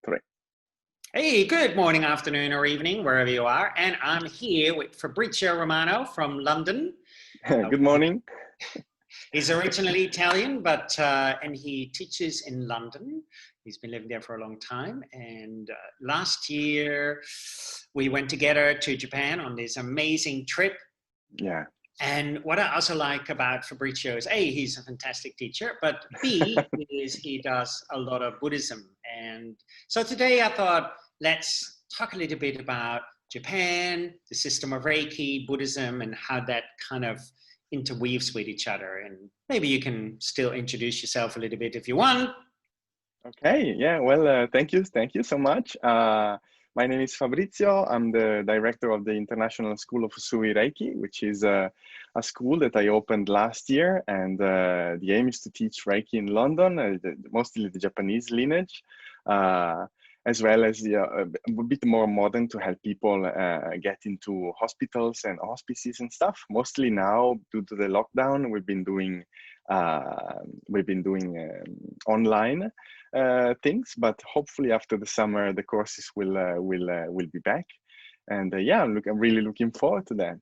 Three. Hey, good morning, afternoon, or evening, wherever you are. And I'm here with Fabrizio Romano from London. Good morning. He's originally Italian, but and he teaches in London. He's been living there for a long time. And last year, we went together to Japan on this amazing trip. Yeah. And what I also like about Fabrizio is A, he's a fantastic teacher, but B, is he does a lot of Buddhism. And so today I thought, let's talk a little bit about Japan, the system of Reiki, Buddhism, and how that kind of interweaves with each other. And maybe you can still introduce yourself a little bit if you want. Okay. Yeah. Well, thank you. Thank you so much. My name is Fabrizio. I'm the director of the International School of Usui Reiki, which is a school that I opened last year. And the aim is to teach Reiki in London, mostly the Japanese lineage, as well as a bit more modern to help people get into hospitals and hospices and stuff. Mostly now, due to the lockdown, we've been doing online things, but hopefully after the summer the courses will be back, and yeah, I'm really looking forward to that,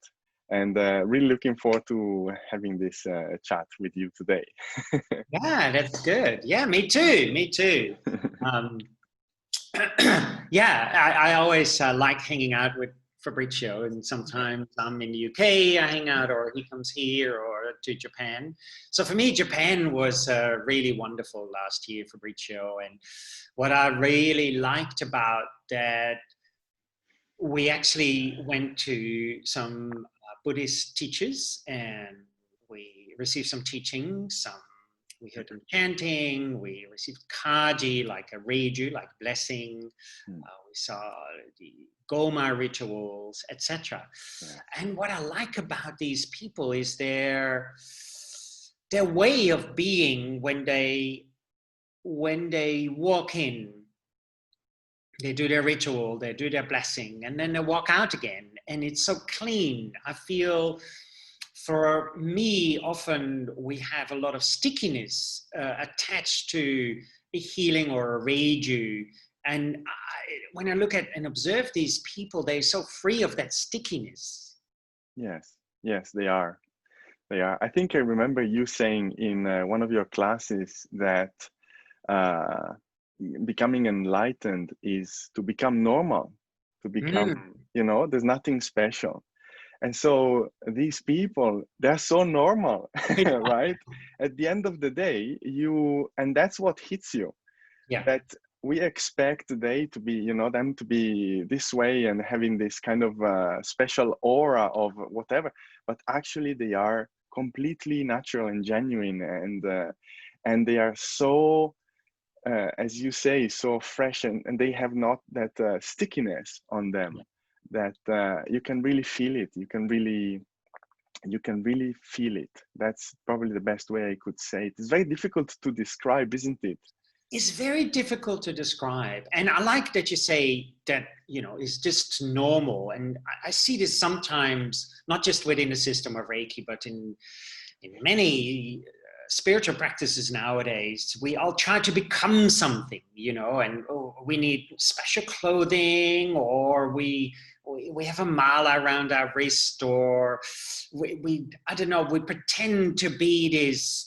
and really looking forward to having this chat with you today. Yeah, that's good. Yeah, me too. Me too. Yeah, I always like hanging out with Fabrizio, and sometimes I'm in the UK, I hang out, or he comes here or to Japan. So for me, Japan was really wonderful last year, Fabrizio. And what I really liked about that, we actually went to some Buddhist teachers and we received some teaching, we heard them chanting, we received kaji, like a reiju, like blessing. We saw the goma rituals, etc. Yeah. And what I like about these people is their way of being. When they walk in, they do their ritual, they do their blessing, and then they walk out again. And it's so clean. I feel, for me, often we have a lot of stickiness attached to a healing or a reiju. And when I look at and observe these people, they're so free of that stickiness. Yes, they are. I think I remember you saying in one of your classes that becoming enlightened is to become normal, to become, there's nothing special. And so these people, they're so normal, right? At the end of the day, and that's what hits you. Yeah. That we expect today to be, them to be this way and having this kind of special aura of whatever, but actually they are completely natural and genuine, and they are so, as you say, so fresh, and they have not that stickiness on them, that you can really feel it. You can really feel it. That's probably the best way I could say it. It's very difficult to describe, isn't it? It's very difficult to describe. And I like that you say that, it's just normal. And I see this sometimes, not just within the system of Reiki, but in many spiritual practices nowadays. We all try to become something, and we need special clothing, or we have a mala around our wrist, or I don't know, we pretend to be this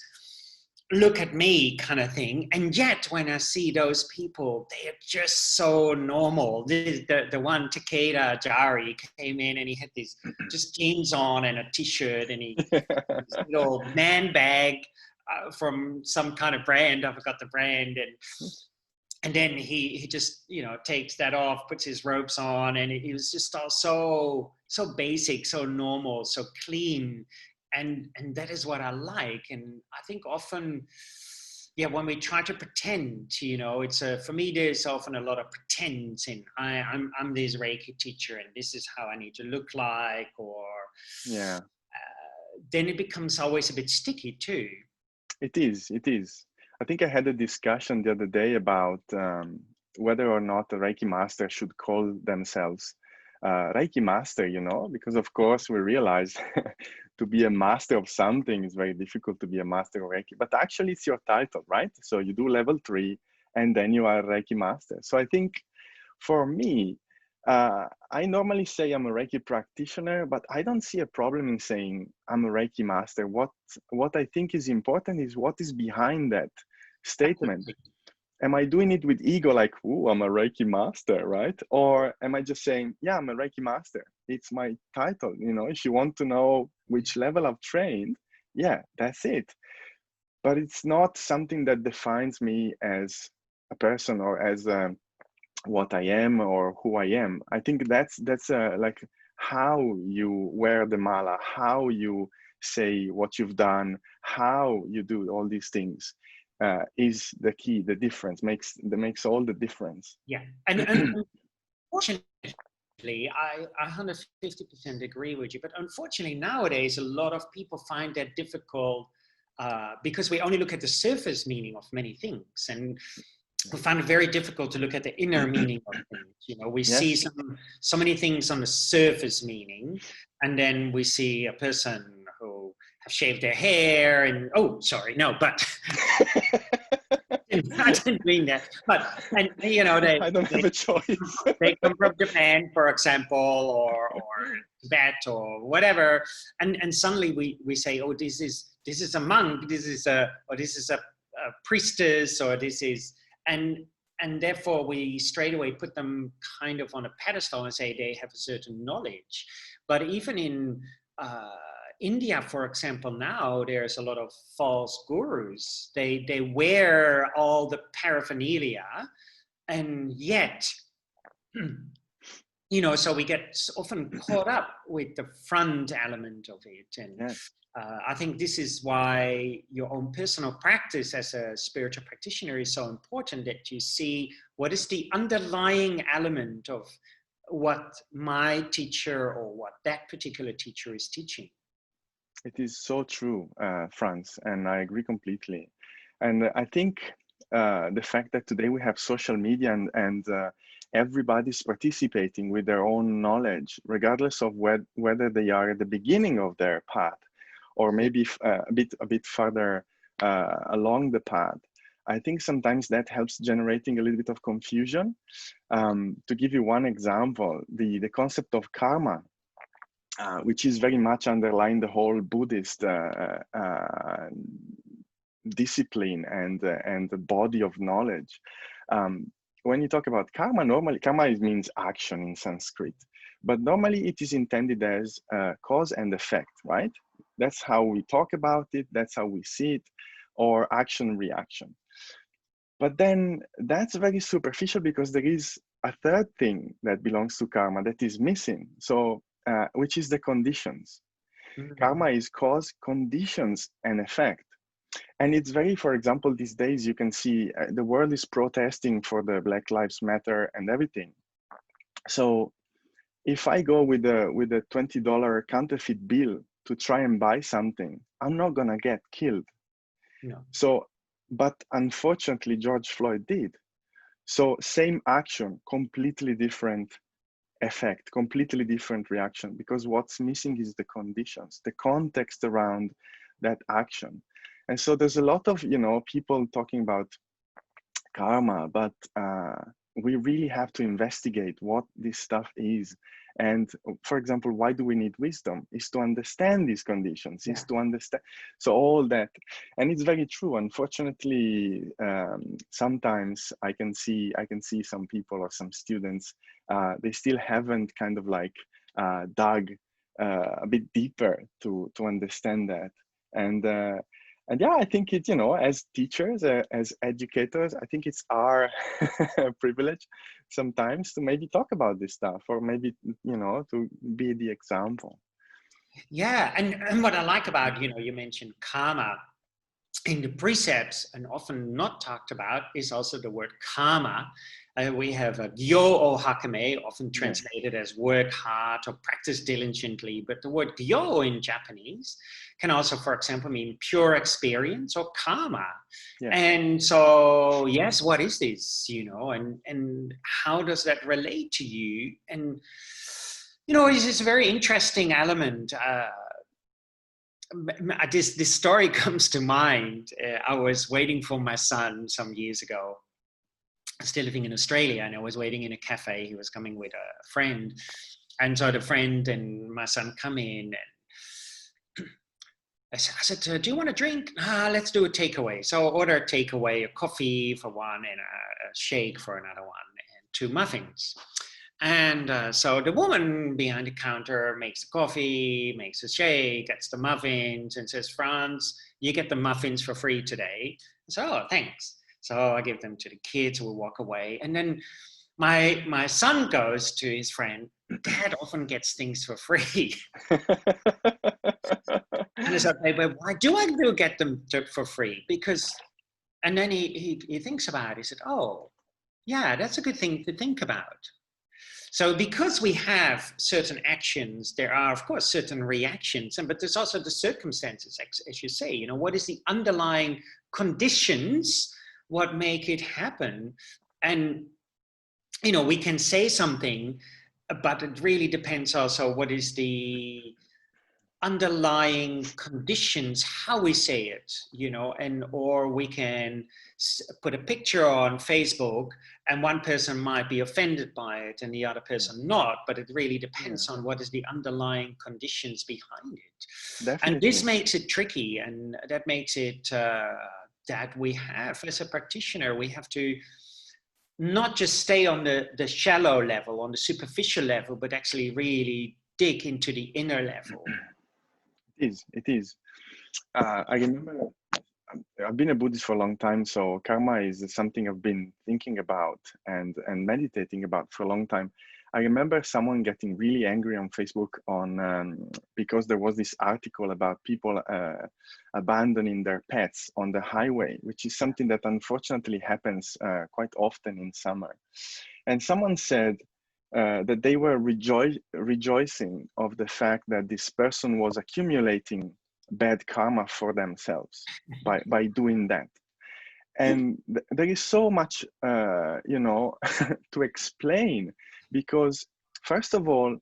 look at me kind of thing. And yet when I see those people, they are just so normal. The one, Takeda Jari, came in and he had these just jeans on and a t-shirt, and he this little man bag from some kind of brand, I forgot the brand, and then he just takes that off, puts his ropes on, and it was just all so basic, so normal, so clean. And that is what I like. And I think often, when we try to pretend, it's for me, there's often a lot of pretense in I'm this Reiki teacher and this is how I need to look like, or then it becomes always a bit sticky too. It is. I think I had a discussion the other day about whether or not a Reiki master should call themselves Reiki master, because of course we realize to be a master of something is very difficult to be a master of Reiki, but actually it's your title, right? So you do level 3 and then you are a Reiki master. So I think for me, I normally say I'm a Reiki practitioner, but I don't see a problem in saying I'm a Reiki master. What I think is important is what is behind that statement. Am I doing it with ego, like, "Ooh, I'm a Reiki master," right? Or am I just saying, "Yeah, I'm a Reiki master. It's my title." You know, if you want to know which level I've trained, yeah, that's it. But it's not something that defines me as a person or as what I am or who I am. I think that's like how you wear the mala, how you say what you've done, how you do all these things is the key. The difference makes all the difference. Yeah, and unfortunately, I 150% agree with you. But unfortunately, nowadays, a lot of people find that difficult because we only look at the surface meaning of many things, and we find it very difficult to look at the inner meaning of things. You know, we see so many things on the surface meaning, and then we see a person who have shaved their hair and, oh, sorry, no, but I didn't mean that. But, and you know, I don't have a choice. They come from Japan, for example, or Tibet or whatever, and suddenly we say, oh, this is a monk, this is a priestess, or this is, and therefore we straight away put them kind of on a pedestal and say they have a certain knowledge. But even in India, for example, now there's a lot of false gurus. They wear all the paraphernalia, and yet, you know, so we get often caught up with the front element of it. And I think this is why your own personal practice as a spiritual practitioner is so important, that you see what is the underlying element of what my teacher or what that particular teacher is teaching. It is so true, Frans, and I agree completely. And I think the fact that today we have social media and everybody's participating with their own knowledge, regardless of whether they are at the beginning of their path or maybe a bit further along the path. I think sometimes that helps generating a little bit of confusion. To give you one example, the concept of karma, which is very much underlying the whole Buddhist discipline and the body of knowledge. When you talk about karma, normally karma means action in Sanskrit, but normally it is intended as cause and effect, right? That's how we talk about it. That's how we see it, or action reaction. But then that's very superficial, because there is a third thing that belongs to karma that is missing. So, which is the conditions. Mm-hmm. Karma is cause, conditions, and effect. And it's very, for example, these days you can see the world is protesting for the Black Lives Matter and everything. So if I go with a $20 counterfeit bill to try and buy something, I'm not gonna get killed. No. So, but unfortunately, George Floyd did. So same action, completely different effect, completely different reaction, because what's missing is the conditions, the context around that action. And so there's a lot of, you know, people talking about karma, but we really have to investigate what this stuff is. And for example, why do we need wisdom? Is to understand these conditions, is to understand. So all that, and it's very true. Unfortunately, sometimes I can see some people or some students, they still haven't kind of like dug a bit deeper to understand that. And yeah, I think it's, you know, as teachers, as educators, I think it's our privilege sometimes to maybe talk about this stuff, or maybe, you know, to be the example. Yeah, and what I like about, you know, you mentioned karma in the precepts, and often not talked about, is also the word karma. We have a gyo o hakame, often translated as work hard or practice diligently, but the word gyo in Japanese can also, for example, mean pure experience or karma. And so, yes, what is this, you know, and how does that relate to you? And, you know, it's a very interesting element. This story comes to mind. I was waiting for my son some years ago, still living in Australia, and I was waiting in a cafe. He was coming with a friend. And so the friend and my son come in, and I said, do you want a drink? Let's do a takeaway. So I order a takeaway, a coffee for one and a shake for another one, and 2 muffins. And so the woman behind the counter makes the coffee, makes a shake, gets the muffins, and says, Frans, you get the muffins for free today. So, oh, thanks. So I give them to the kids, we walk away. And then my son goes to his friend, Dad often gets things for free. And I said, okay, but why do I get them for free? Because, and then he thinks about it. He said, oh, yeah, that's a good thing to think about. So because we have certain actions, there are, of course, certain reactions, but there's also the circumstances, as you say, you know, what is the underlying conditions, what make it happen? And, you know, we can say something, but it really depends also what is the underlying conditions, how we say it, you know, and or we can put a picture on Facebook and one person might be offended by it and the other person not, but it really depends on what is the underlying conditions behind it. Definitely. And this makes it tricky, and that makes it that we have, as a practitioner, we have to not just stay on the shallow level, on the superficial level, but actually really dig into the inner level. It is. I remember I've been a Buddhist for a long time, so karma is something I've been thinking about and meditating about for a long time. I remember someone getting really angry on Facebook because there was this article about people abandoning their pets on the highway, which is something that unfortunately happens quite often in summer. And someone said that they were rejoicing of the fact that this person was accumulating bad karma for themselves by doing that. And there is so much, you know, to explain, because first of all,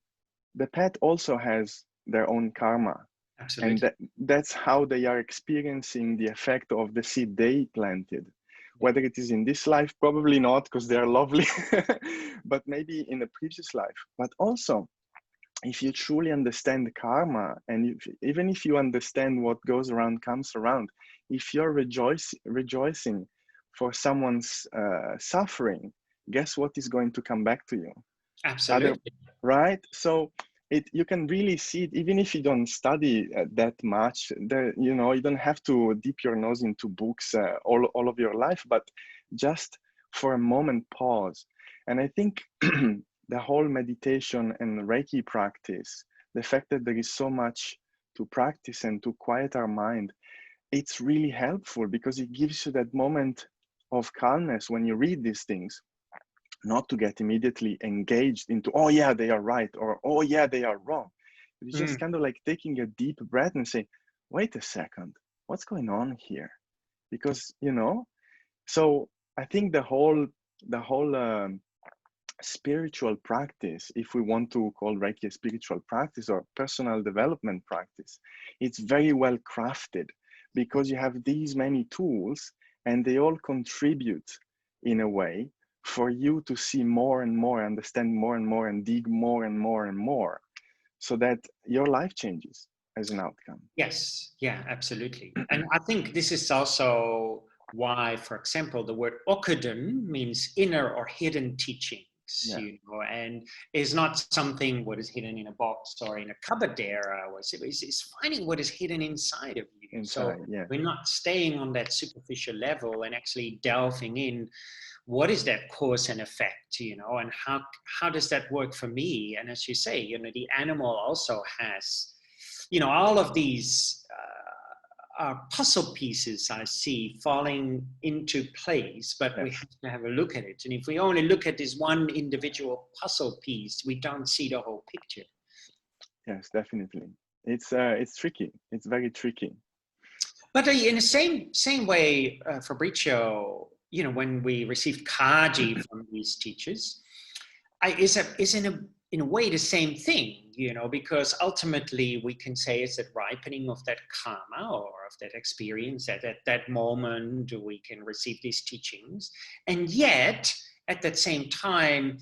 the pet also has their own karma. Absolutely. And that's how they are experiencing the effect of the seed they planted. Whether it is in this life, probably not, because they are lovely, but maybe in a previous life. But also, if you truly understand karma, and even if you understand what goes around comes around, if you're rejoicing for someone's suffering, guess what is going to come back to you? Absolutely. Right? So you can really see it, even if you don't study that much. You know, you don't have to dip your nose into books all of your life, but just for a moment, pause. And I think the whole meditation and Reiki practice, the fact that there is so much to practice and to quiet our mind, it's really helpful, because it gives you that moment of calmness when you read these things, not to get immediately engaged into, oh yeah, they are right, or oh yeah, they are wrong. It's just kind of like taking a deep breath and saying, wait a second, what's going on here? Because, you know, so I think the whole spiritual practice, if we want to call Reiki a spiritual practice or personal development practice, it's very well crafted, because you have these many tools and they all contribute in a way for you to see more and more, understand more and more, and dig more and more and more, so that your life changes as an outcome. Yes, yeah, absolutely. And I think this is also why, for example, the word okuden means inner or hidden teachings, you know, and is not something what is hidden in a box or in a cupboard there. It's finding what is hidden inside of you. So we're not staying on that superficial level and actually delving in. What is that cause and effect, you know, and how does that work for me? And as you say, you know, the animal also has, you know, all of these are puzzle pieces I see falling into place, but we have to have a look at it. And if we only look at this one individual puzzle piece, we don't see the whole picture. Yes, definitely. It's tricky. It's very tricky. But in the same way, Fabrizio, you know, when we received kaji from these teachers, is in a way the same thing, you know, because ultimately we can say it's a ripening of that karma or of that experience, that at that moment we can receive these teachings. And yet at that same time,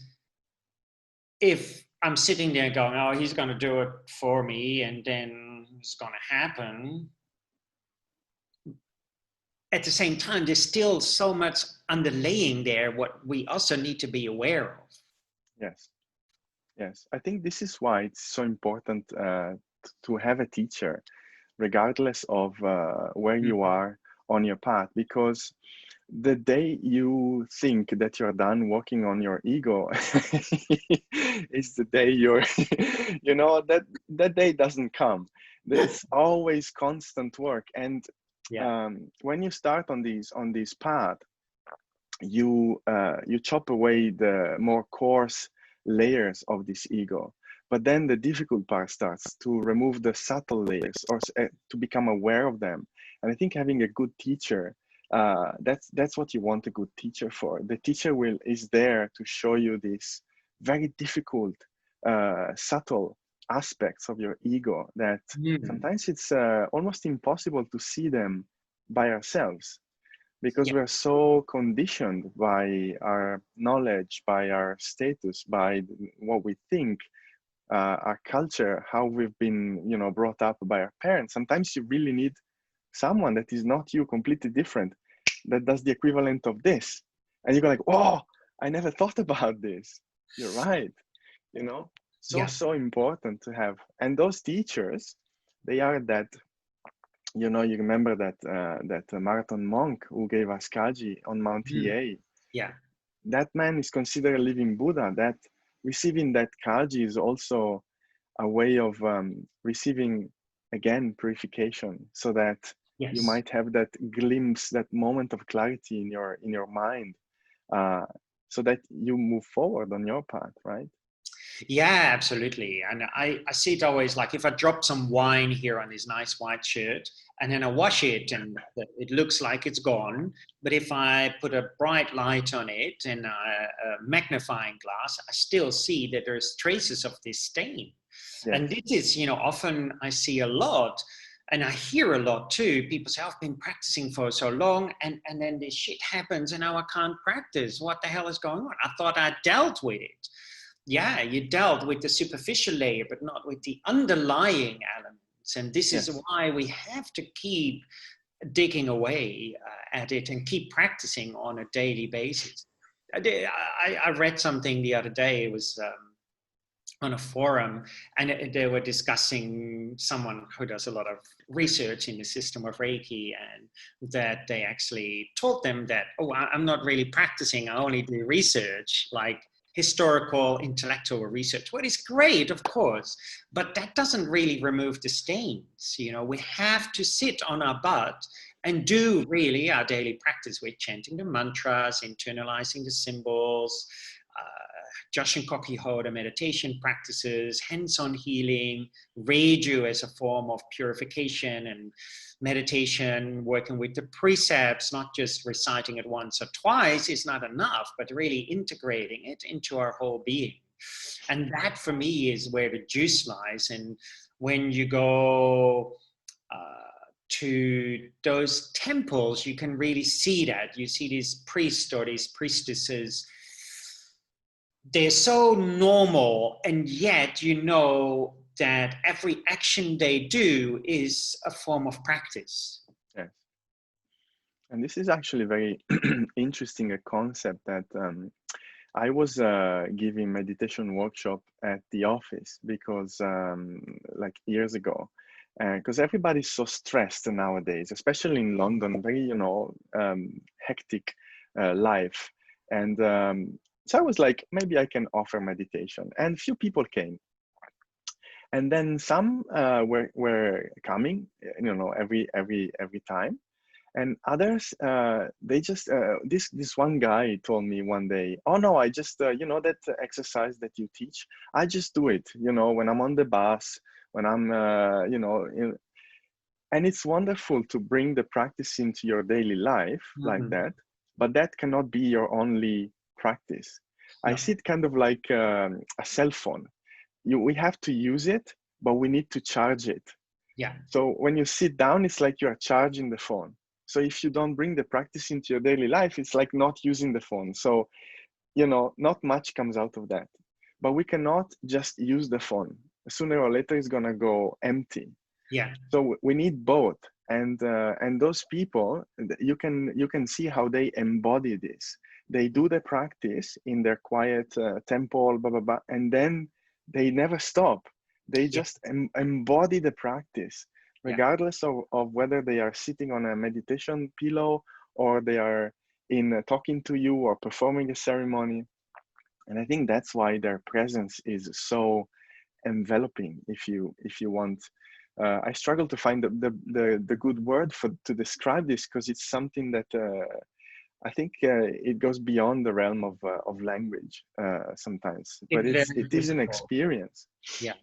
if I'm sitting there going, oh, he's going to do it for me, and then it's going to happen. At the same time, there's still so much underlaying there, what we also need to be aware of. Yes. Yes. I think this is why it's so important to have a teacher, regardless of where you are on your path, because the day you think that you're done working on your ego is the day you're you know, that day doesn't come. It's always constant work. And when you start on this path, you chop away the more coarse layers of this ego, but then the difficult part starts to remove the subtle layers, or to become aware of them. And I think having a good teacher, that's what you want a good teacher for. The teacher is there to show you these very difficult, subtle aspects of your ego that sometimes it's almost impossible to see them by ourselves, because we're so conditioned by our knowledge, by our status, by what we think, our culture, how we've been, you know, brought up by our parents. Sometimes you really need someone that is not you, completely different, that does the equivalent of this. And you go like, oh, I never thought about this. You're right. You know, so important to have. And those teachers, they are that, you know, you remember that marathon monk who gave us Kaji on Mount Hiei. Yeah. That man is considered a living Buddha. That receiving that Kaji is also a way of receiving, again, purification, so that you might have that glimpse, that moment of clarity in your mind, so that you move forward on your path, right? Yeah, absolutely. And I see it always like, if I drop some wine here on this nice white shirt and then I wash it and it looks like it's gone. But if I put a bright light on it and a magnifying glass, I still see that there's traces of this stain. Yes. And this is, you know, often I see a lot, and I hear a lot too. People say, I've been practicing for so long, and then this shit happens and now I can't practice. What the hell is going on? I thought I dealt with it. Yeah, you dealt with the superficial layer, but not with the underlying elements. And this is why we have to keep digging away at it and keep practicing on a daily basis. I read something the other day. It was on a forum, and they were discussing someone who does a lot of research in the system of Reiki, and that they actually told them that, oh, I'm not really practicing, I only do research, like historical, intellectual research. What is great, of course, but that doesn't really remove the stains. You know, we have to sit on our butt and do really our daily practice with chanting the mantras, internalizing the symbols, Joshin Koki Hoda meditation practices, hands-on healing, Reiju as a form of purification and meditation, working with the precepts, not just reciting it once or twice is not enough, but really integrating it into our whole being. And that for me is where the juice lies. And when you go to those temples, you can really see that. You see these priests or these priestesses, they're so normal, and yet you know that every action they do is a form of practice. Yes. And this is actually very interesting, a concept that I was giving meditation workshop at the office, because like years ago, because everybody's so stressed nowadays, especially in London, very, you know, hectic life. And so I was like, maybe I can offer meditation, and few people came. And then some were coming, you know, every time, and others they just this one guy told me one day, oh no, I just you know, that exercise that you teach, I just do it, you know, when I'm on the bus, when I'm you know, and it's wonderful to bring the practice into your daily life like that, but that cannot be your only practice. I see it kind of like a cell phone. We have to use it, but we need to charge it. Yeah. So when you sit down, it's like you are charging the phone. So if you don't bring the practice into your daily life, it's like not using the phone. So not much comes out of that. But we cannot just use the phone. Sooner or later, it's gonna go empty. Yeah. So we need both. And those people, you can see how they embody this. They do the practice in their quiet temple, blah blah blah, and then they never stop. They just embody the practice, regardless of whether they are sitting on a meditation pillow or they are in talking to you or performing a ceremony. And I think that's why their presence is so enveloping, if you want. I struggle to find the good word to describe this, because it's something that I think it goes beyond the realm of language sometimes, but it is an experience. Yeah.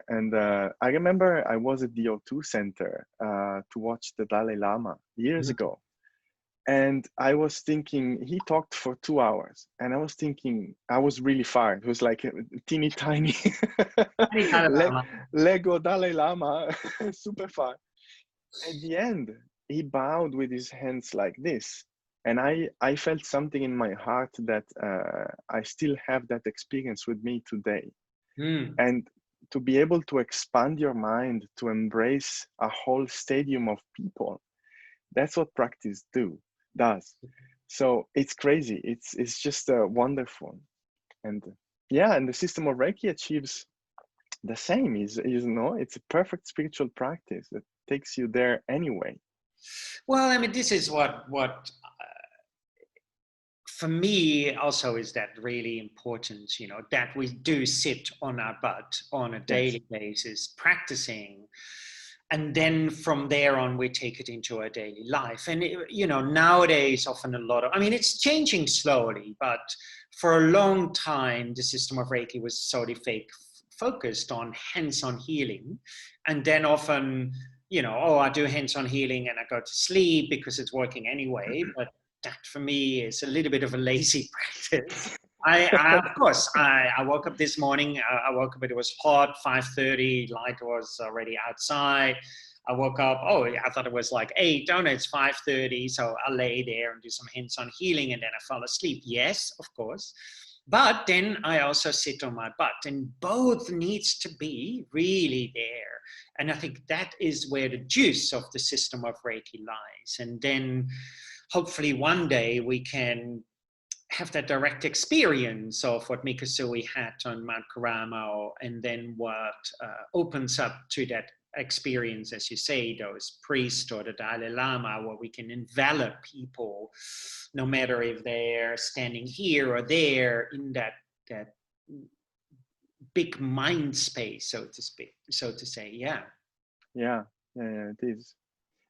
And I remember I was at the O2 Center to watch the Dalai Lama years ago. And I was thinking, he talked for 2 hours, and I was thinking, I was really far. It was like a teeny tiny Lego Dalai Lama, super far. At the end, he bowed with his hands like this. And I felt something in my heart that I still have that experience with me today. And to be able to expand your mind, to embrace a whole stadium of people, that's what practice does. So it's crazy. It's just wonderful. And and the system of Reiki achieves the same. It's a perfect spiritual practice that takes you there anyway. Well, I mean, this is what for me also is that really important, that we do sit on our butt on a daily basis, practicing. And then from there on, we take it into our daily life. And, nowadays, often it's changing slowly, but for a long time, the system of Reiki was solely focused on hands-on healing. And then often, I do hands-on healing and I go to sleep because it's working anyway. But that for me is a little bit of a lazy practice. Of course, I woke up this morning, it was hot, 5:30, light was already outside. I woke up, I thought it was like 8, it's 5:30. So I lay there and do some hands-on healing, and then I fell asleep. Yes, of course. But then I also sit on my butt, and both needs to be really there. And I think that is where the juice of the system of Reiki lies. And then hopefully one day we can have that direct experience of what Mikasui had on Mount Karama, and then what opens up to that experience, as you say, those priests or the Dalai Lama, where we can envelop people, no matter if they're standing here or there, in that big mind space, so to say. Yeah, it is.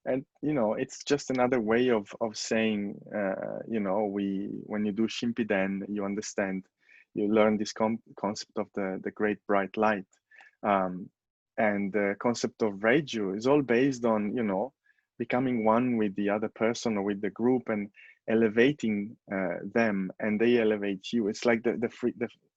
And it's just another way of saying, when you do Shimpiden, you understand, you learn this concept of the great bright light, and the concept of Reiju is all based on becoming one with the other person or with the group, and elevating them, and they elevate you. It's like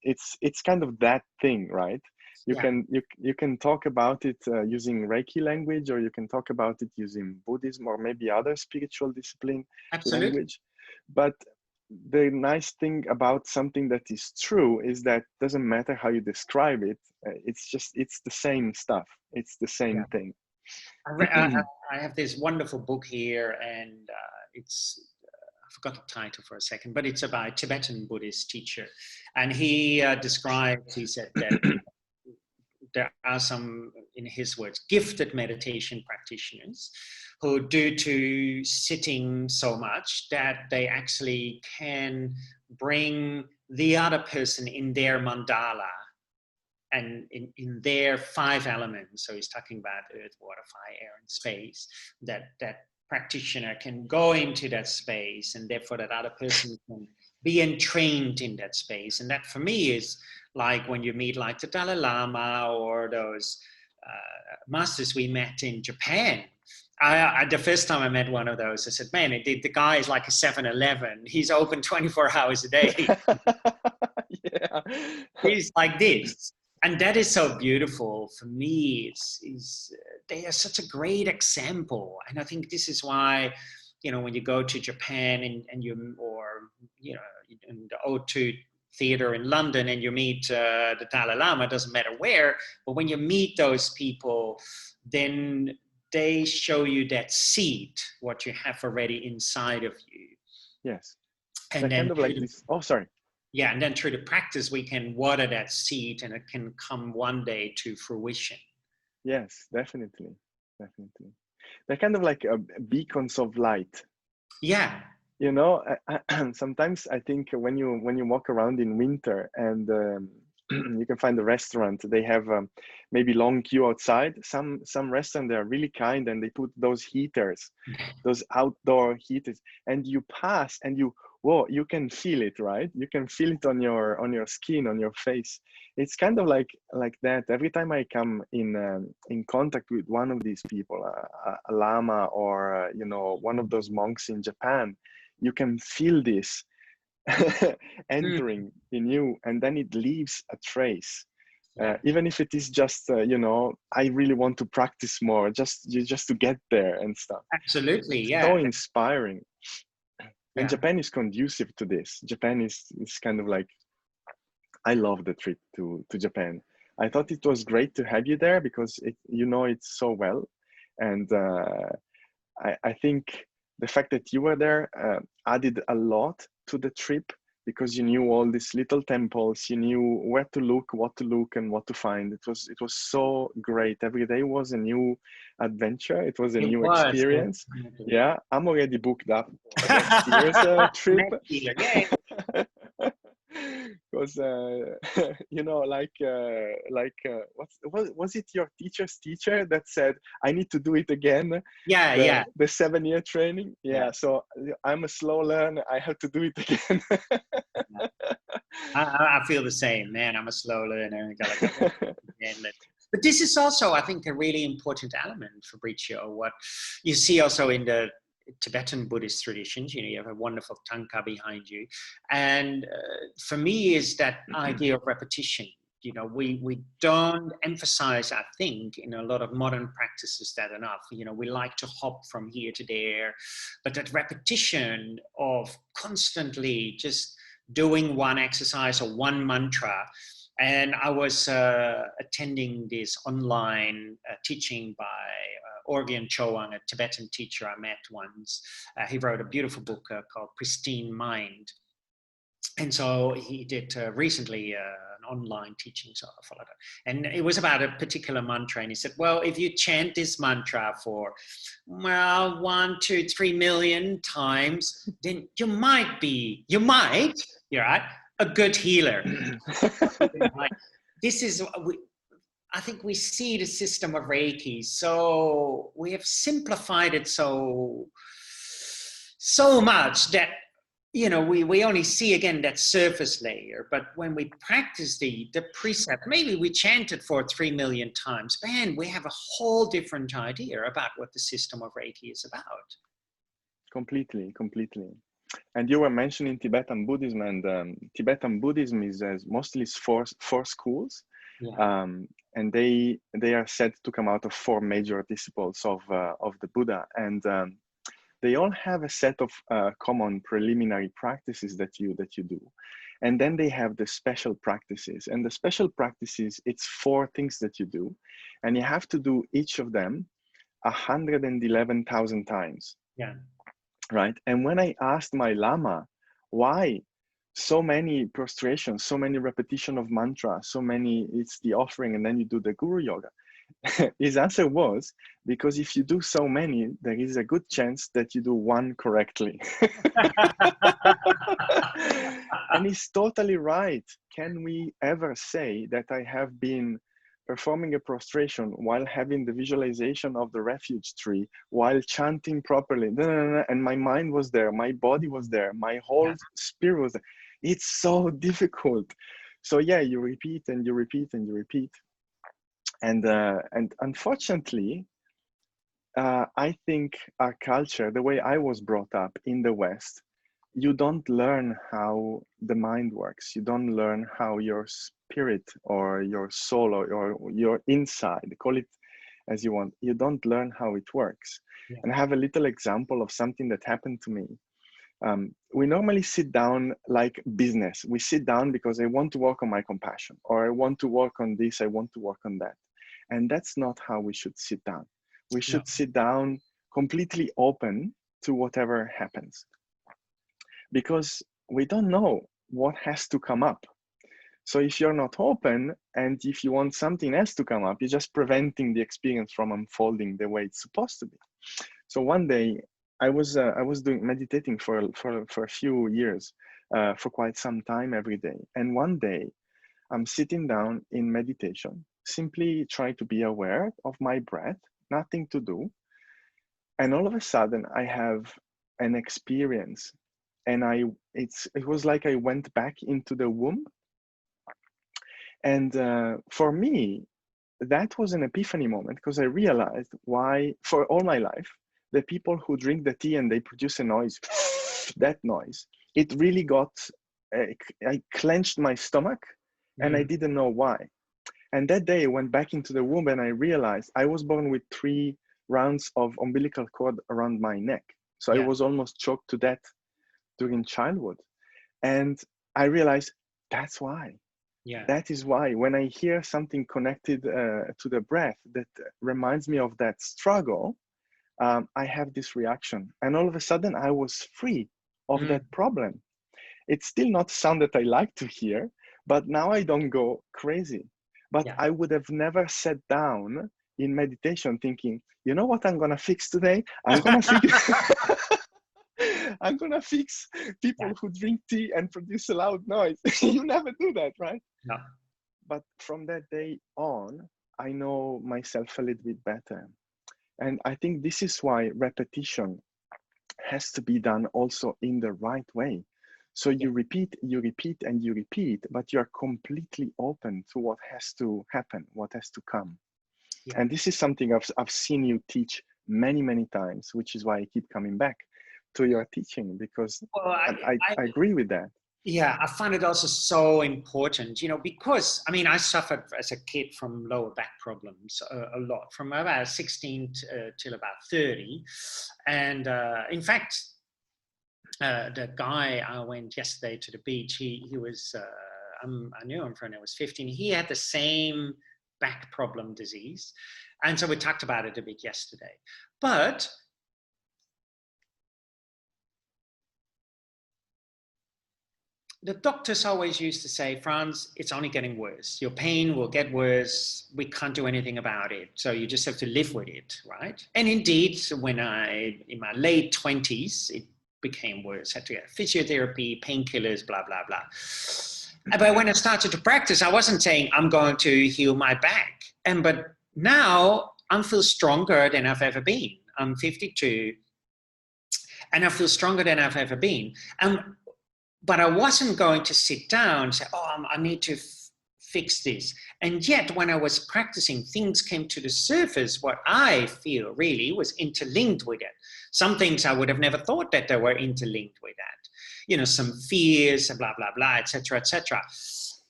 it's kind of that thing, right? You can talk about it using Reiki language, or you can talk about it using Buddhism or maybe other spiritual discipline language. But the nice thing about something that is true is that it doesn't matter how you describe it. It's the same stuff. It's the same thing. I have this wonderful book here, and it's I forgot the title for a second, but it's about a Tibetan Buddhist teacher, and he said that there are some, in his words, gifted meditation practitioners who, due to sitting so much, that they actually can bring the other person in their mandala and in their 5 elements. So he's talking about earth, water, fire, air, and space, that practitioner can go into that space, and therefore that other person can be entrained in that space. And that for me is like when you meet like the Dalai Lama or those masters we met in Japan. The first time I met one of those, I said, man, the guy is like a 7-Eleven. He's open 24 hours a day. Yeah. He's like this. And that is so beautiful for me. They are such a great example. And I think this is why, when you go to Japan and in the O2 theater in London and you meet the Dalai Lama, doesn't matter where, but when you meet those people, then they show you that seed, what you have already inside of you. Yes. And They're then kind of like this. Oh, sorry. yeah, and then through the practice, we can water that seed and it can come one day to fruition. Yes, definitely. Definitely. They're kind of like beacons of light. Yeah. You know, sometimes I think when you walk around in winter and you can find a restaurant, they have maybe long queue outside. Some restaurants, they are really kind and they put those heaters, those outdoor heaters, and you pass and whoa, you can feel it, right? You can feel it on your skin, on your face. It's kind of like that. Every time I come in contact with one of these people, a lama or you know, one of those monks in Japan, you can feel this entering in you, and then it leaves a trace. Even if it is just you know, I really want to practice more, just to get there and stuff. Absolutely, It's yeah. so inspiring. Yeah. And Japan is conducive to this. Japan is kind of like, I love the trip to Japan. I thought it was great to have you there because you know it so well, and I think the fact that you were there added a lot to the trip, because you knew all these little temples, you knew where to look, what to look, and what to find. It was so great. Every day was a new adventure. It was a new experience. Yeah, I'm already booked up for next year's trip. Next year, yay. Because you know, was it your teacher's teacher that said I need to do it again? Yeah, the 7-year training. Yeah, so I'm a slow learner, I have to do it again. I feel the same, man. I'm a slow learner. But this is also, I think, a really important element, Fabrizio. What you see also in the Tibetan Buddhist traditions, you know, you have a wonderful tanka behind you. And for me is that idea of repetition. You know, we don't emphasize, I think, in a lot of modern practices that enough. You know, we like to hop from here to there, but that repetition of constantly just doing one exercise or one mantra. And I was attending this online teaching by Orgyen Choang, a Tibetan teacher I met once. He wrote a beautiful book called Pristine Mind. And so he did recently an online teaching, so I followed it. And it was about a particular mantra. And he said, well, if you chant this mantra for, well, 1, 2, 3 million times, then you're right, a good healer. This is, I think we see the system of Reiki, so we have simplified it so much that, you know, we only see again that surface layer. But when we practice the precept, maybe we chant it for 3 million times, man, we have a whole different idea about what the system of Reiki is about. Completely. And you were mentioning Tibetan Buddhism, and Tibetan Buddhism is mostly 4 schools. Yeah. And they are said to come out of 4 major disciples of the Buddha, and they all have a set of common preliminary practices that you do, and then they have the special practices. And the special practices, it's 4 things that you do, and you have to do each of them 111,000 times. Yeah. Right. And when I asked my Lama why so many prostrations, so many repetition of mantra, so many, it's the offering, and then you do the Guru Yoga. His answer was, because if you do so many, there is a good chance that you do one correctly. And he's totally right. Can we ever say that I have been performing a prostration while having the visualization of the refuge tree, while chanting properly, and my mind was there, my body was there, my whole spirit was there? It's so difficult. So yeah, you repeat and you repeat and you repeat. And unfortunately, I think our culture, the way I was brought up in the West, you don't learn how the mind works. You don't learn how your spirit or your soul or your inside, call it as you want, you don't learn how it works. Yeah. And I have a little example of something that happened to me. We normally sit down like business. We sit down because I want to work on my compassion, or I want to work on this, I want to work on that. And that's not how we should sit down. We No. should sit down completely open to whatever happens, because we don't know what has to come up. So if you're not open, and if you want something else to come up, you're just preventing the experience from unfolding the way it's supposed to be. So one day I was doing meditating for a few years, for quite some time every day. And one day I'm sitting down in meditation, simply trying to be aware of my breath, nothing to do. And all of a sudden I have an experience, and it was like I went back into the womb. And for me, that was an epiphany moment, because I realized why, for all my life, the people who drink the tea and they produce a noise, that noise, it really got, I clenched my stomach, and I didn't know why. And that day I went back into the womb, and I realized I was born with 3 rounds of umbilical cord around my neck. So I was almost choked to death during childhood. And I realized that's why. Yeah. That is why when I hear something connected to the breath that reminds me of that struggle, I have this reaction. And all of a sudden I was free of that problem. It's still not sound that I like to hear, but now I don't go crazy. But I would have never sat down in meditation thinking, you know what I'm gonna fix today? I'm gonna fix I'm gonna fix people who drink tea and produce a loud noise. You never do that, right? No. But from that day on, I know myself a little bit better. And I think this is why repetition has to be done also in the right way. So you repeat, and you repeat, but you're completely open to what has to happen, what has to come. Yeah. And this is something I've seen you teach many, many times, which is why I keep coming back to your teaching, because I agree with that. Yeah, I find it also so important, because, I suffered as a kid from lower back problems a lot, from about 16 till about 30. And in fact, the guy I went yesterday to the beach, he was, I knew him from when I was 15. He had the same back problem disease. And so we talked about it a bit yesterday. But the doctors always used to say, Frans, it's only getting worse. Your pain will get worse. We can't do anything about it. So you just have to live with it, right? And indeed, when in my late 20s, it became worse. I had to get physiotherapy, painkillers, blah, blah, blah. But when I started to practice, I wasn't saying I'm going to heal my back. But now I feel stronger than I've ever been. I'm 52 and I feel stronger than I've ever been. But I wasn't going to sit down and say, oh, I need to fix this. And yet when I was practicing, things came to the surface, what I feel really was interlinked with it. Some things I would have never thought that they were interlinked with that. Some fears, blah, blah, blah, etc., etc.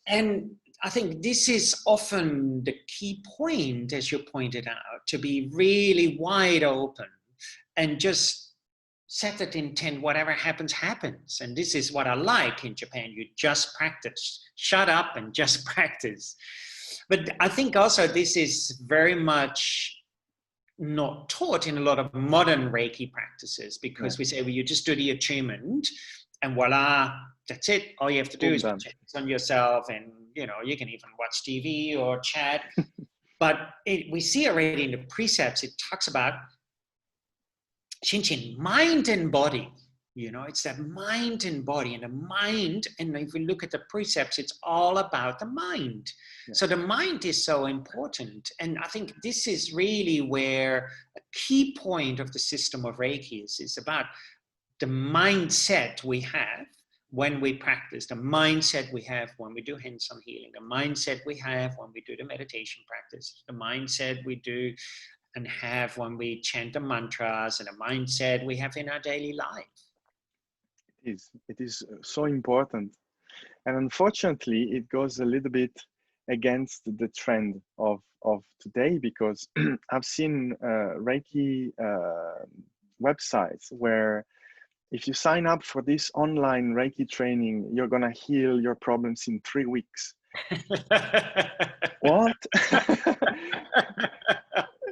And I think this is often the key point, as you pointed out, to be really wide open and just set that intent, whatever happens, happens. And this is what I like in Japan. You just practice. Shut up and just practice. But I think also this is very much not taught in a lot of modern Reiki practices, because we say, well, you just do the attunement and voila, that's it. All you have to do is focus on yourself, and you can even watch TV or chat. But we see already in the precepts, it talks about Shinshin, mind and body. It's that mind and body, and the mind. And if we look at the precepts, it's all about the mind. Yeah. So the mind is so important. And I think this is really where a key point of the system of Reiki is about the mindset we have when we practice, the mindset we have when we do hands-on healing, the mindset we have when we do the meditation practice, the mindset we do and have when we chant the mantras, and the mindset we have in our daily life. It is so important. And unfortunately, it goes a little bit against the trend of today, because I've seen Reiki websites where if you sign up for this online Reiki training, you're gonna heal your problems in 3 weeks. What?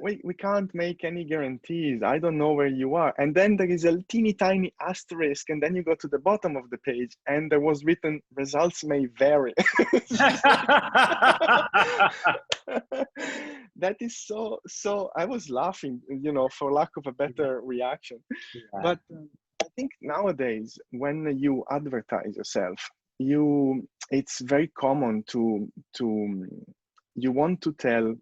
we can't make any guarantees. I don't know where you are. And then there is a teeny tiny asterisk, and then you go to the bottom of the page and there was written results may vary. That is so I was laughing, for lack of a better reaction. Yeah. But I think nowadays when you advertise yourself, it's very common to you want to tell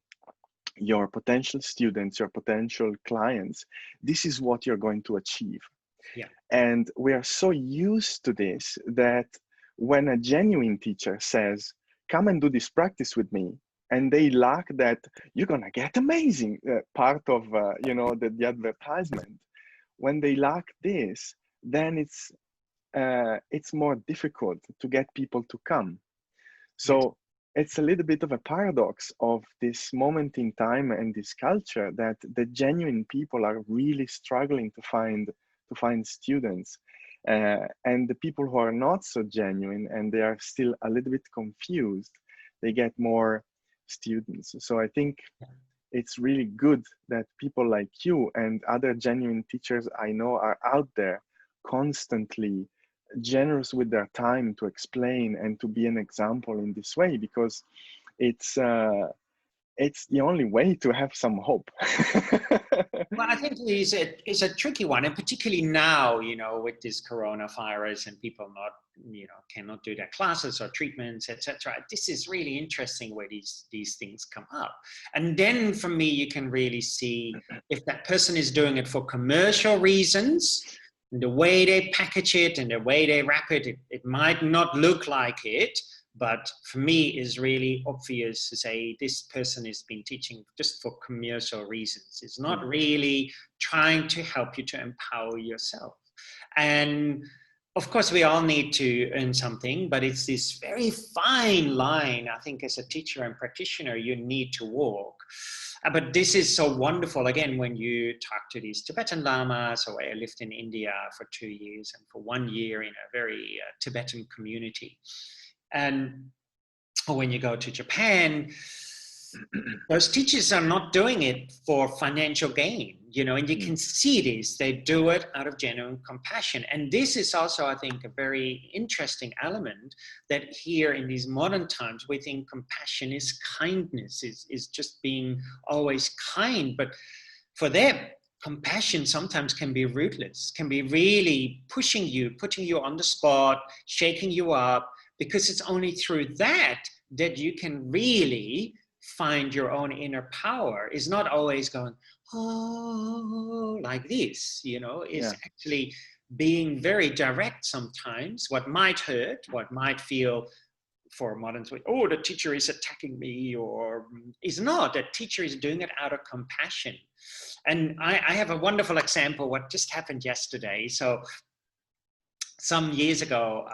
your potential students, your potential clients, this is what you're going to achieve. Yeah. And we are so used to this that when a genuine teacher says, come and do this practice with me, and they lack that you're going to get amazing part of, the advertisement. When they lack this, then it's more difficult to get people to come. So it's a little bit of a paradox of this moment in time and this culture that the genuine people are really struggling to find students, and the people who are not so genuine and they are still a little bit confused, they get more students. So I think it's really good that people like you and other genuine teachers I know are out there constantly generous with their time to explain and to be an example in this way, because it's the only way to have some hope. Well, I think it's a tricky one, and particularly now, with this coronavirus and people not, cannot do their classes or treatments, etc. This is really interesting where these things come up. And then for me, you can really see if that person is doing it for commercial reasons, the way they package it and the way they wrap it, it might not look like it, but for me is really obvious to say this person has been teaching just for commercial reasons. It's not really trying to help you to empower yourself. And of course, we all need to earn something, but it's this very fine line, I think, as a teacher and practitioner, you need to walk. But this is so wonderful, again, when you talk to these Tibetan Lamas. So I lived in India for 2 years and for 1 year in a very Tibetan community. And when you go to Japan, those teachers are not doing it for financial gain, and you can see this. They do it out of genuine compassion. And this is also, I think, a very interesting element that here in these modern times, we think compassion is kindness, is just being always kind. But for them, compassion sometimes can be ruthless, can be really pushing you, putting you on the spot, shaking you up, because it's only through that you can really find your own inner power. Is not always going, oh, like this, is actually being very direct sometimes. What might hurt, what might feel for moderns, oh, the teacher is attacking me, or is not. The teacher is doing it out of compassion. And I have a wonderful example, what just happened yesterday. So some years ago,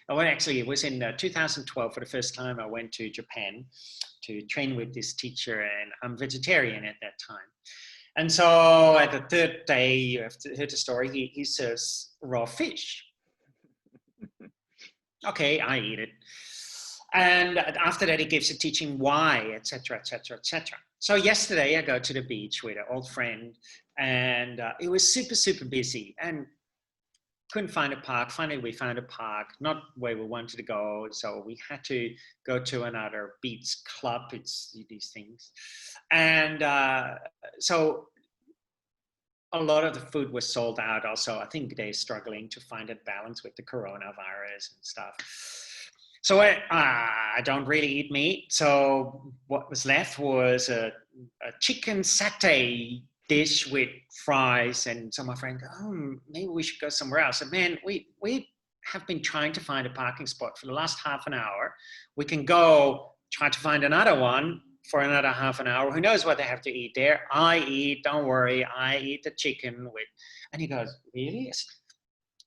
it was in 2012 for the first time I went to Japan to train with this teacher, and I'm vegetarian at that time. And so at the third day, you have to hear the story, he serves raw fish. Okay, I eat it. And after that, he gives a teaching why, etc., etc., etc. So yesterday, I go to the beach with an old friend, and it was super, super busy. And couldn't find a park. Finally, we found a park, not where we wanted to go. So we had to go to another beach club. It's these things. And so a lot of the food was sold out also. I think they're struggling to find a balance with the coronavirus and stuff. So I don't really eat meat. So what was left was a chicken satay dish with fries, and so my friend goes, oh, maybe we should go somewhere else. And man, we have been trying to find a parking spot for the last half an hour. We can go try to find another one for another half an hour. Who knows what they have to eat there? I eat, don't worry, I eat the chicken with, and he goes, really?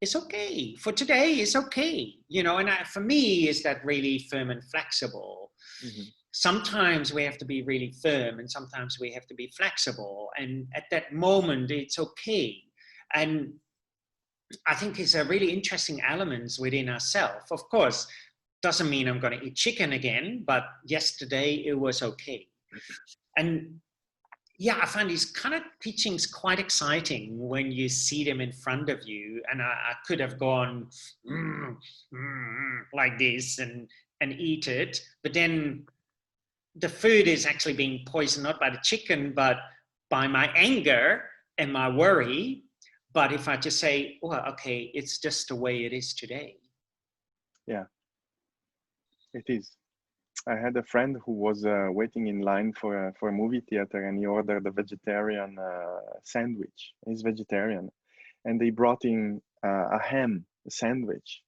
It's okay. For today, it's okay. And for me, is that really firm and flexible. Mm-hmm. Sometimes we have to be really firm and sometimes we have to be flexible. And at that moment, it's okay. And I think is a really interesting element within ourselves. Of course, doesn't mean I'm going to eat chicken again, but yesterday it was okay. And yeah, I find these kind of teachings quite exciting when you see them in front of you. And I could have gone like this and eat it, but then the food is actually being poisoned not by the chicken, but by my anger and my worry. But if I just say, well, okay, it's just the way it is today. Yeah, it is. I had a friend who was waiting in line for a movie theater, and he ordered a vegetarian sandwich. He's vegetarian, and they brought in a ham sandwich,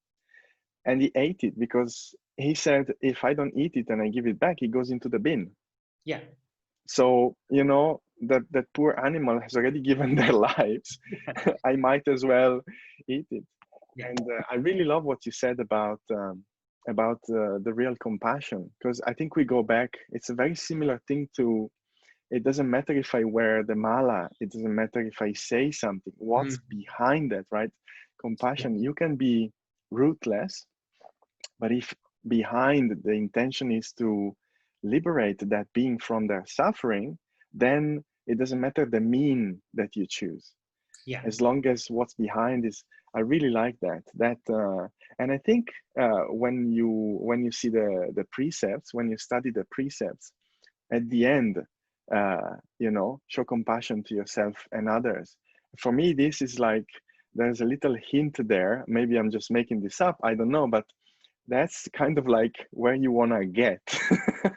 and he ate it because he said, if I don't eat it and I give it back, it goes into the bin. Yeah. So, you know, that poor animal has already given their lives. I might as well eat it. Yeah. And I really love what you said about the real compassion, because I think we go back. It's a very similar thing to, it doesn't matter if I wear the mala, it doesn't matter if I say something, what's behind that, right? Compassion, you can be ruthless, but if behind the intention is to liberate that being from their suffering, then it doesn't matter the mean that you choose. Yeah. As long as what's behind is, I really like that. And I think when you see the precepts, when you study the precepts, at the end, you know, show compassion to yourself and others. For me, this is like, there's a little hint there. Maybe I'm just making this up. I don't know, but that's kind of like where you want to get.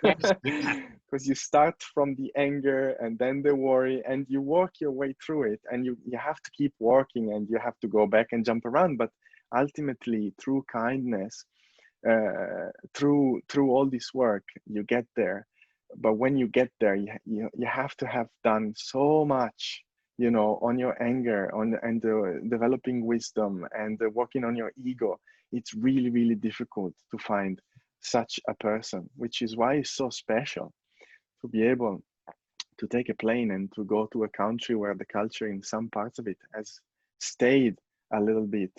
Yes. Because you start from the anger and then the worry, and you work your way through it, and you have to keep working, and you have to go back and jump around, but ultimately through kindness, through all this work, you get there. But when you get there, you have to have done so much, you know, on your anger, and developing wisdom, and working on your ego. It's really, really difficult to find such a person, which is why it's so special to be able to take a plane and to go to a country where the culture in some parts of it has stayed a little bit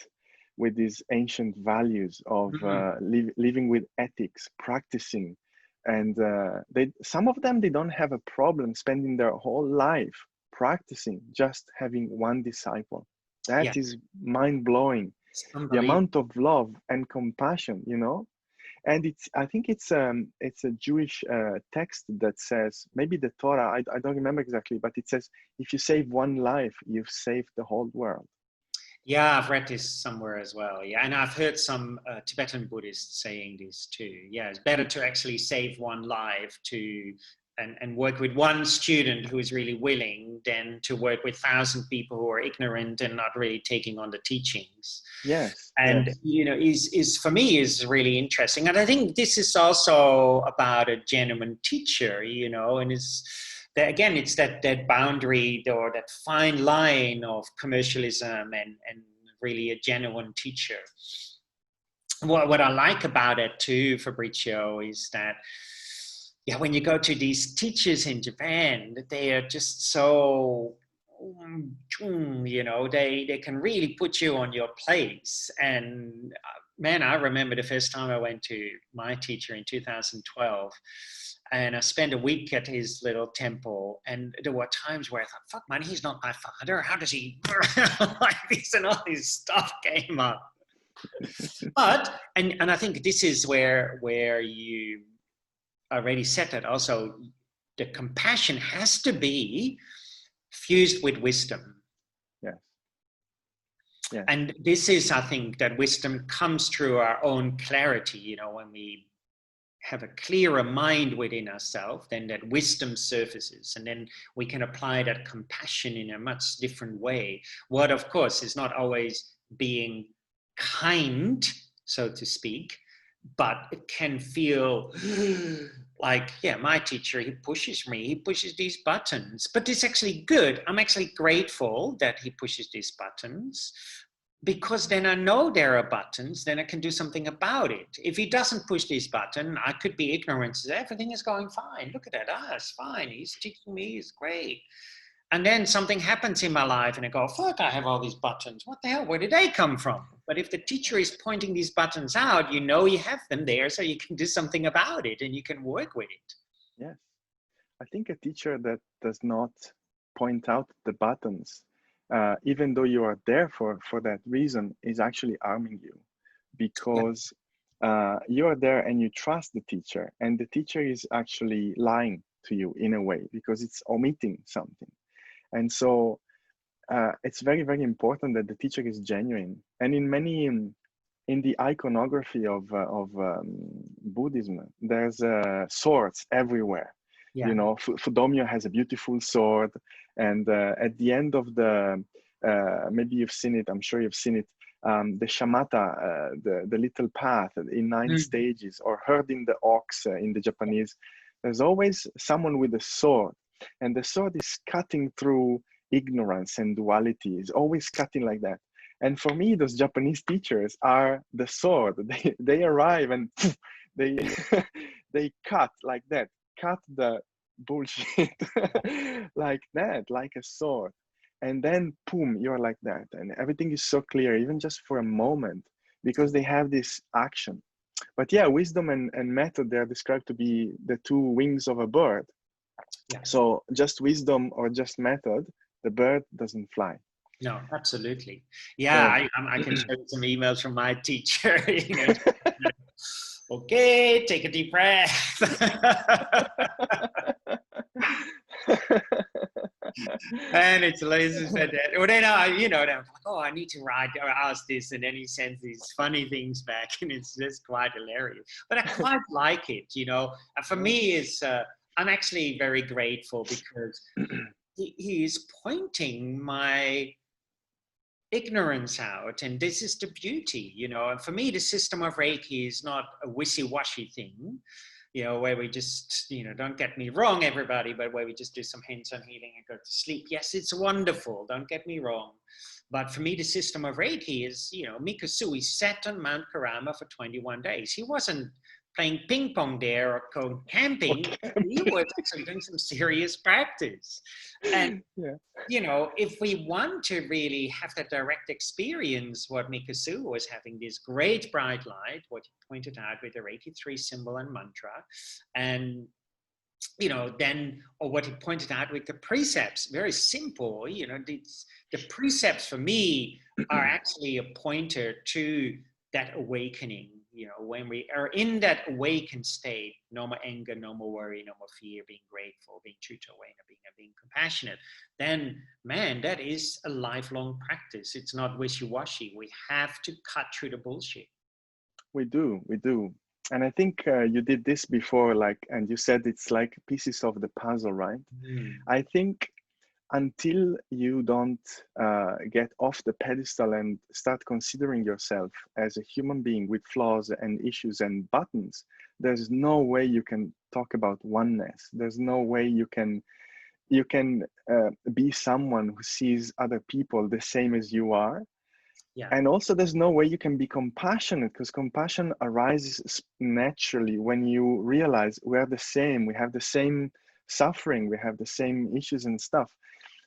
with these ancient values of living with ethics, practicing. And some of them, they don't have a problem spending their whole life practicing, just having one disciple. That is mind-blowing. The amount of love and compassion, you know. And I think it's a Jewish text that says, maybe the Torah, I don't remember exactly, but it says, if you save one life, you've saved the whole world. Yeah, I've read this somewhere as well. Yeah, and I've heard some Tibetan Buddhists saying this too. Yeah, it's better to actually save one life and work with one student who is really willing than to work with 1,000 people who are ignorant and not really taking on the teachings. Yes. And yes. you know, is for me is really interesting. And I think this is also about a genuine teacher, you know, and again, it's that boundary or that fine line of commercialism and really a genuine teacher. What I like about it too, Fabrizio, is that, yeah, when you go to these teachers in Japan, they are just so, you know, they can really put you on your place. And man, I remember the first time I went to my teacher in 2012. And I spent a week at his little temple, and there were times where I thought, fuck man, he's not my father. How does he like this? And all this stuff came up. But, and I think this is where you already said that also, the compassion has to be fused with wisdom. Yes. Yes. And this is, I think, that wisdom comes through our own clarity, you know, when we have a clearer mind within ourselves, then that wisdom surfaces, and then we can apply that compassion in a much different way. What, of course, is not always being kind, so to speak, but it can feel like, yeah, my teacher, he pushes me, he pushes these buttons, but it's actually good. I'm actually grateful that he pushes these buttons, because then I know there are buttons, then I can do something about it. If he doesn't push this button, I could be ignorant. Everything is going fine. Look at that. It's fine. He's teaching me. It's great. And then something happens in my life and I go, fuck, I have all these buttons. What the hell? Where did they come from? But if the teacher is pointing these buttons out, you know you have them there, so you can do something about it and you can work with it. Yes. I think a teacher that does not point out the buttons, even though you are there for that reason, is actually harming you, because you are there and you trust the teacher, and the teacher is actually lying to you in a way because it's omitting something. And so it's very, very important that the teacher is genuine. And in many, in the iconography of Buddhism, there's swords everywhere. Yeah. You know, Fudomyo has a beautiful sword, and at the end of the, maybe you've seen it, I'm sure you've seen it, the shamatha, the little path in 9 stages, or herding the ox in the Japanese, there's always someone with a sword, and the sword is cutting through ignorance and duality, is always cutting like that. And for me, those Japanese teachers are the sword. They arrive and they they cut like that, cut the bullshit like that, like a sword. And then boom, you're like that. And everything is so clear, even just for a moment, because they have this action. But yeah, wisdom and method, they're described to be the 2 wings of a bird. Yeah. So just wisdom or just method, the bird doesn't fly. No, absolutely. Yeah, I can show you some emails from my teacher. You know, okay, take a deep breath. And it's like, well, then you know, then I'm like, oh, I need to write or ask this, and then he sends these funny things back, and it's just quite hilarious. But I quite like it, you know. For me, it's I'm actually very grateful because he is pointing my ignorance out, and this is the beauty, you know. And for me, the system of Reiki is not a wishy-washy thing, you know, where we just, you know, don't get me wrong, everybody, but where we just do some hands-on healing and go to sleep. Yes, it's wonderful, don't get me wrong. But for me, the system of Reiki is, you know, Mikasui sat on Mount Karama for 21 days. He wasn't playing ping pong there or going camping. He was actually doing some serious practice. And, you know, if we want to really have that direct experience, what Mikasui was having, this great bright light, what he pointed out with the Reiki 3 symbol and mantra, and, you know, then, or what he pointed out with the precepts, very simple, you know, the precepts for me are actually a pointer to that awakening. You know, when we are in that awakened state, no more anger, no more worry, no more fear, being grateful, being true to awareness, being compassionate, then, man, that is a lifelong practice. It's not wishy-washy. We have to cut through the bullshit. We do. And I think you did this before, like, and you said it's like pieces of the puzzle, right? I think until you don't get off the pedestal and start considering yourself as a human being with flaws and issues and buttons, there's no way you can talk about oneness. There's no way you can be someone who sees other people the same as you are. Yeah. And also there's no way you can be compassionate, because compassion arises naturally when you realize we're the same, we have the same suffering, we have the same issues and stuff.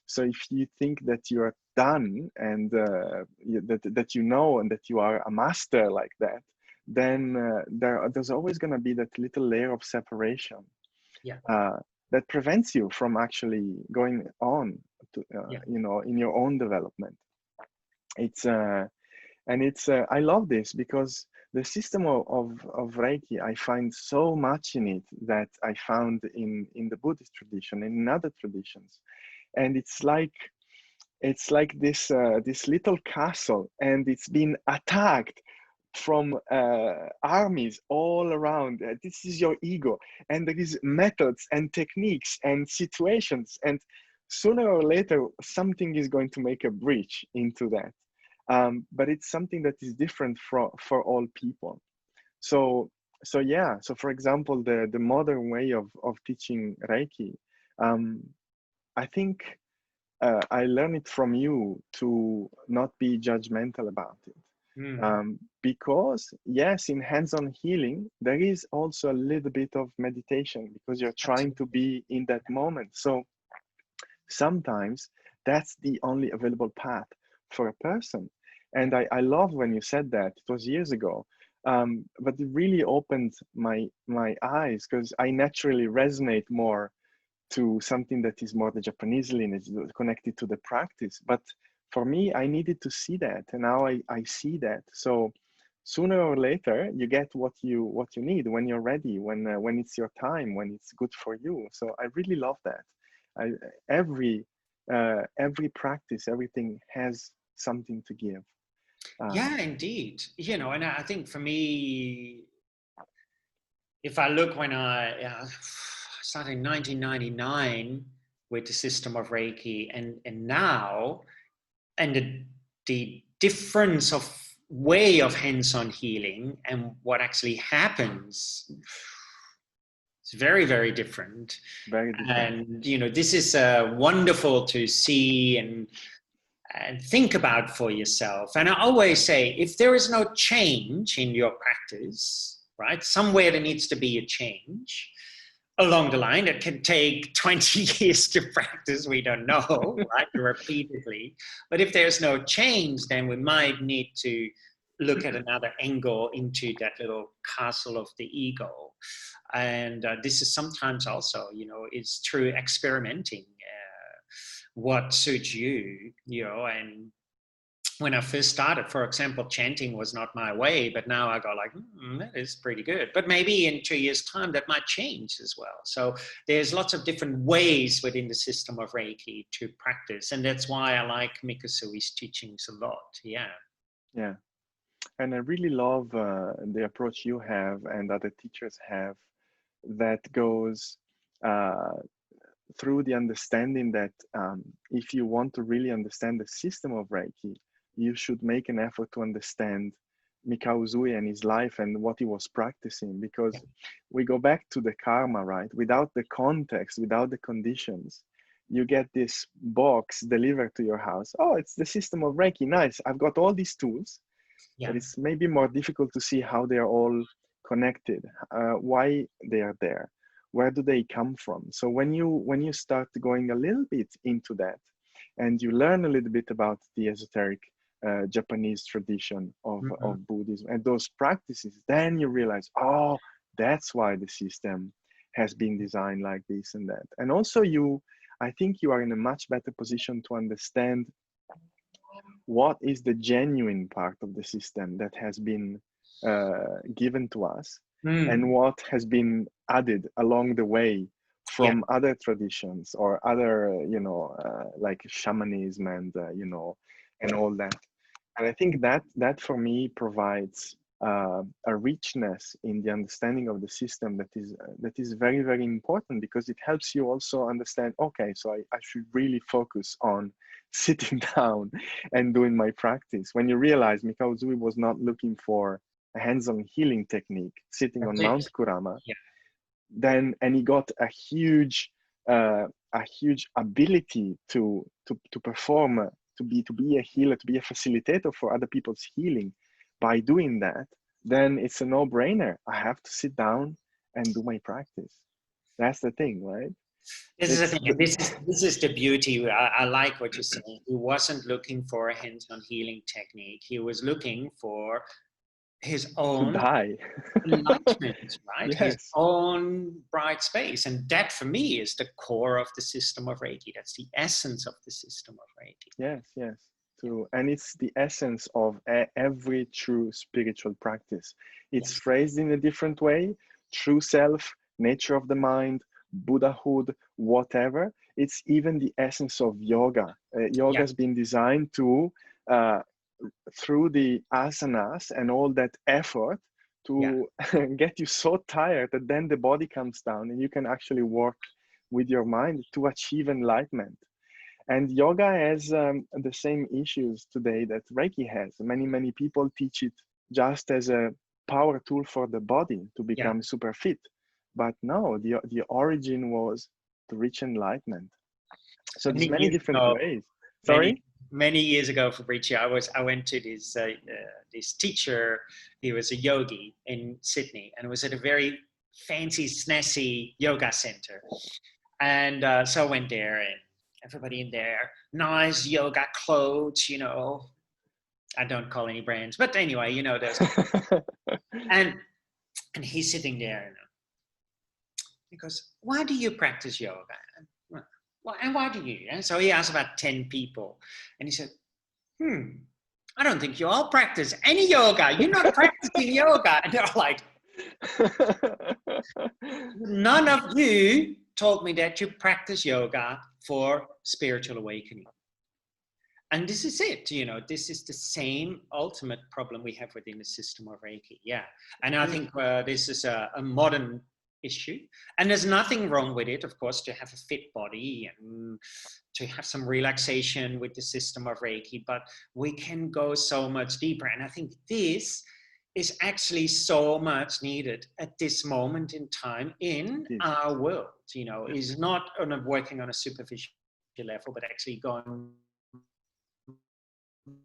So if you think that you are done and that you know and that you are a master like that, then there's always going to be that little layer of separation that prevents you from actually going on to, you know, in your own development. It's I love this because the system of Reiki, I find so much in it that I found in the Buddhist tradition and in other traditions. And it's like this this little castle, and it's been attacked from armies all around. This is your ego, and there is methods and techniques and situations, and sooner or later something is going to make a breach into that. But it's something that is different for all people. So yeah. So for example, the modern way of teaching Reiki, I think I learned it from you to not be judgmental about it. Because yes, in hands-on healing, there is also a little bit of meditation because you're trying to be in that moment. So sometimes that's the only available path for a person. And I love when you said that. It was years ago. But it really opened my eyes, because I naturally resonate more to something that is more the Japanese lineage, connected to the practice. But for me, I needed to see that, and now I see that. So sooner or later, you get what you need when you're ready, when it's your time, when it's good for you. So I really love that. I, every every practice, everything has something to give. Yeah, indeed. You know, and I think for me, if I look when I started in 1999 with the System of Reiki, and now, and the difference of way of hands-on healing and what actually happens, it's very, very different. Very different. And, you know, this is wonderful to see and think about for yourself. And I always say, if there is no change in your practice, right, somewhere there needs to be a change along the line. It can take 20 years to practice, we don't know, right, repeatedly. But if there's no change, then we might need to look at another angle into that little castle of the ego. And this is sometimes also, you know, it's through experimenting what suits you, you know. And when I first started, for example, chanting was not my way, but now I go like, that is pretty good. But maybe in 2 years' time, that might change as well. So there's lots of different ways within the System of Reiki to practice. And that's why I like Mikasui's teachings a lot. Yeah. Yeah. And I really love the approach you have and other teachers have, that goes through the understanding that if you want to really understand the system of Reiki, you should make an effort to understand Mikao Uzui and his life and what he was practicing, because we go back to the karma, right? Without the context, without the conditions, you get this box delivered to your house. Oh, it's the System of Reiki. Nice. I've got all these tools, but it's maybe more difficult to see how they're all connected, why they are there, where do they come from. So when you start going a little bit into that, and you learn a little bit about the esoteric Japanese tradition of Buddhism and those practices, then you realize, oh, that's why the system has been designed like this and that. And also I think you are in a much better position to understand what is the genuine part of the system that has been given to us, and what has been added along the way from other traditions or other, like shamanism and, and all that. And I think that for me provides a richness in the understanding of the system that is very, very important, because it helps you also understand, okay, so I should really focus on sitting down and doing my practice. When you realize Mikao Uzui was not looking for a hands-on healing technique sitting on Mount Kurama, and he got a huge ability to perform, to be a healer, to be a facilitator for other people's healing by doing that, then it's a no-brainer. I have to sit down and do my practice. That's the thing, right? This is the thing, and this is the beauty. I like what you're saying. He wasn't looking for a hands-on healing technique. He was looking for his own enlightenment, right? Yes. His own bright space. And that for me is the core of the System of Reiki. That's the essence of the System of Reiki. Yes. And it's the essence of every true spiritual practice. It's phrased in a different way: true self, nature of the mind, Buddhahood, whatever. It's even the essence of yoga. Yoga has been designed to, through the asanas and all that effort, to get you so tired that then the body comes down and you can actually work with your mind to achieve enlightenment. And yoga has the same issues today that Reiki has. Many people teach it just as a power tool for the body to become super fit. But no, the origin was to reach enlightenment. So there's many different ways. Sorry? Many years ago, Fabrizio, I went to this teacher. He was a yogi in Sydney, and it was at a very fancy, snazzy yoga center. And so I went there, everybody in there, nice yoga clothes, you know. I don't call any brands, but anyway, you know, there's, and he's sitting there, you know. He goes, why do you practice yoga? Well, and why do you? And so he asked about 10 people, and he said, I don't think you all practice any yoga. You're not practicing yoga. And they're like, none of you told me that you practice yoga for spiritual awakening. And this is it, you know, this is the same ultimate problem we have within the system of Reiki. Yeah. And I think this is a modern issue. And there's nothing wrong with it, of course, to have a fit body and to have some relaxation with the system of Reiki, but we can go so much deeper. And I think this is actually so much needed at this moment in time in our world, you know, is not working on a superficial level, but actually going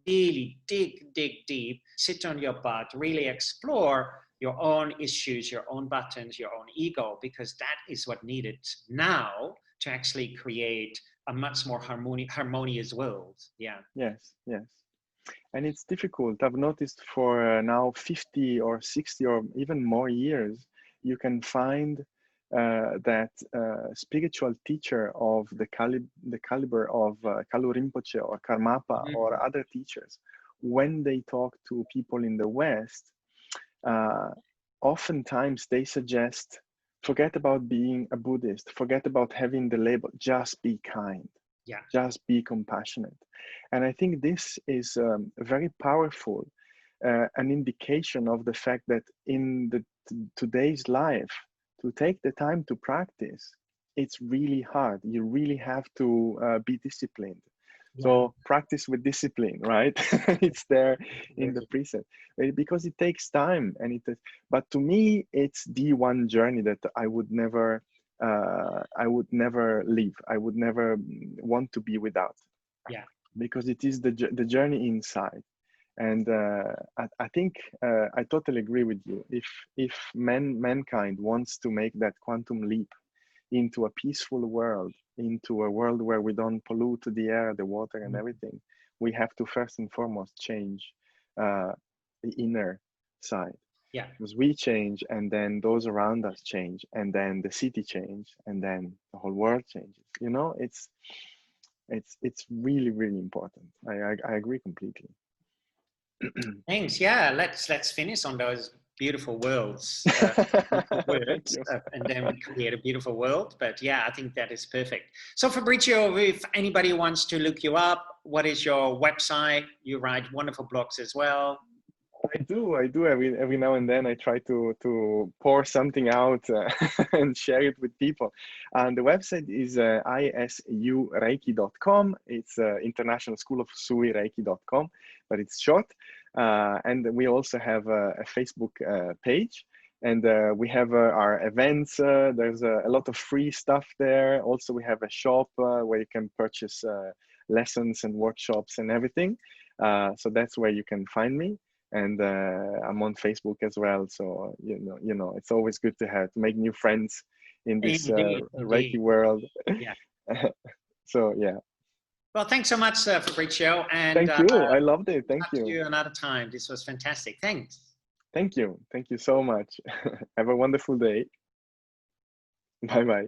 really dig deep, sit on your butt, really explore your own issues, your own buttons, your own ego, because that is what needed now to actually create a much more harmonious world. Yeah. Yes, yes. And it's difficult. I've noticed for now 50 or 60 or even more years, you can find that spiritual teacher of the caliber of Kalu Rinpoche or Karmapa or other teachers, when they talk to people in the West, oftentimes they suggest, forget about being a Buddhist, forget about having the label, just be kind. Yeah. Just be compassionate. And I think this is very powerful, an indication of the fact that in today's life, to take the time to practice, it's really hard. You really have to be disciplined. Yeah. So practice with discipline, right? It's there in the precept, because it takes time. And but to me, it's the one journey that I would never leave. I would never want to be without. Yeah. Because it is the journey inside. And I think I totally agree with you. If mankind wants to make that quantum leap into a peaceful world, into a world where we don't pollute the air, the water, and everything, we have to first and foremost change the inner side. Yeah. Because we change, and then those around us change, and then the city change, and then the whole world changes. You know, it's really, really important. I agree completely. Thanks. Yeah, let's finish on those beautiful words, words, and then we create a beautiful world. But yeah, I think that is perfect. So Fabrizio, if anybody wants to look you up, what is your website? You write wonderful blogs as well. I do. Every now and then I try to pour something out and share it with people. And the website is isureiki.com. It's International School of Sui Reiki.com, but it's short. And we also have a Facebook page, and we have our events. There's a lot of free stuff there. Also, we have a shop where you can purchase lessons and workshops and everything. So that's where you can find me. And I'm on Facebook as well. So, you know, it's always good to make new friends in this Reiki world. Yeah. So, yeah. Well, thanks so much, Fabrizio. And thank you. I loved it. Thank you. See you another time. This was fantastic. Thanks. Thank you. Thank you so much. Have a wonderful day. Bye-bye.